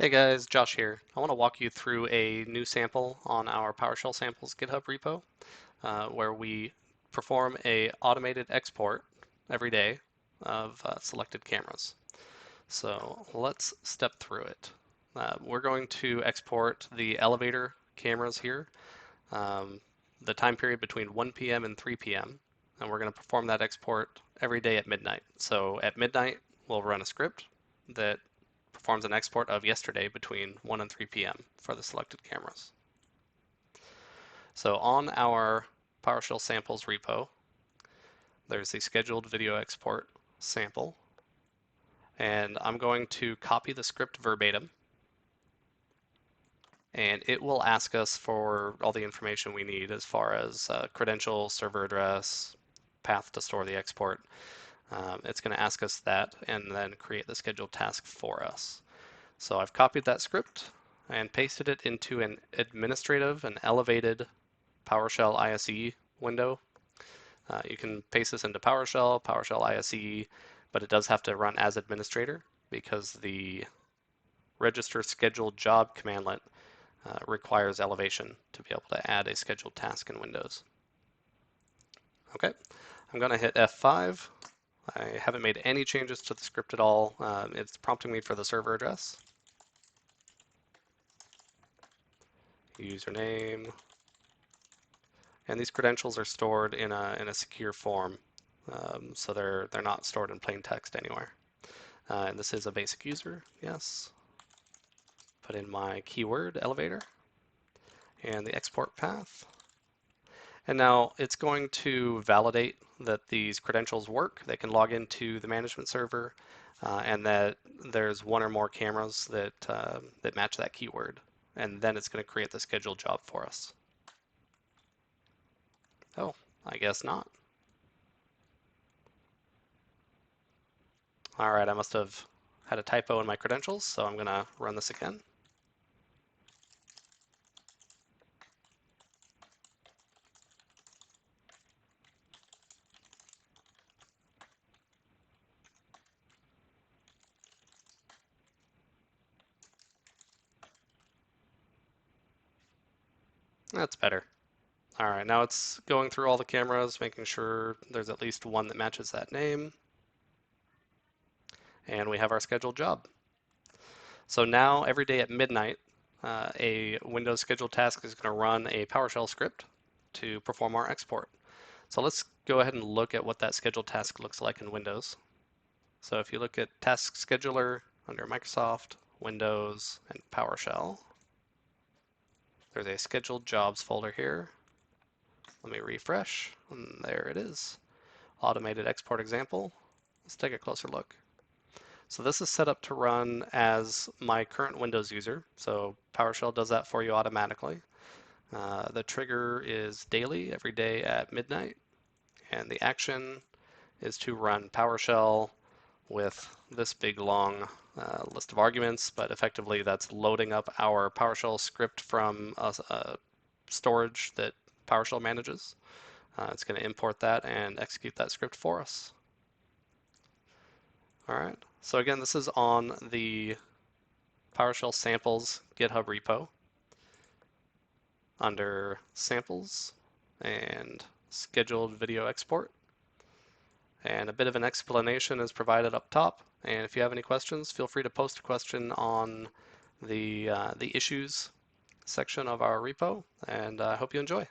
Hey guys, Josh here. I want to walk you through a new sample on our PowerShell samples GitHub repo where we perform a automated export every day of selected cameras. So let's step through it. We're going to export the elevator cameras here, um, the time period between 1 p.m. and 3 p.m. And we're going to perform that export every day at midnight. So at midnight, we'll run a script that performs an export of yesterday between 1 and 3 p.m. for the selected cameras. So on our PowerShell samples repo, there's the scheduled video export sample, and I'm going to copy the script verbatim, and it will ask us for all the information we need as far as credential, server address, path to store the export. It's going to ask us that and then create the scheduled task for us. So I've copied that script and pasted it into an elevated PowerShell ISE window. You can paste this into PowerShell ISE, but it does have to run as administrator because the register scheduled job commandlet requires elevation to be able to add a scheduled task in Windows. Okay, I'm going to hit F5. I haven't made any changes to the script at all. It's prompting me for the server address. Username, and these credentials are stored in a secure form, so they're not stored in plain text anywhere. And this is a basic user, yes. Put in my keyword elevator and the export path. And now it's going to validate that these credentials work. They can log into the management server, and that there's one or more cameras that that match that keyword. And then it's going to create the scheduled job for us. Oh, I guess not. All right, I must have had a typo in my credentials, so I'm going to run this again. That's better. All right, now it's going through all the cameras, making sure there's at least one that matches that name. And we have our scheduled job. So now every day at midnight, a Windows scheduled task is going to run a PowerShell script to perform our export. So let's go ahead and look at what that scheduled task looks like in Windows. So if you look at Task Scheduler under Microsoft, Windows, and PowerShell, there's a scheduled jobs folder here. Let me refresh, and there it is. Automated export example. Let's take a closer look. So this is set up to run as my current Windows user. So PowerShell does that for you automatically. The trigger is daily, every day at midnight. And the action is to run PowerShell with this big long list of arguments, but effectively that's loading up our PowerShell script from a storage that PowerShell manages. It's going to import that and execute that script for us. All right, so again, this is on the PowerShell samples GitHub repo under samples and scheduled video export. And a bit of an explanation is provided up top. And if you have any questions, feel free to post a question on the issues section of our repo. And I hope you enjoy.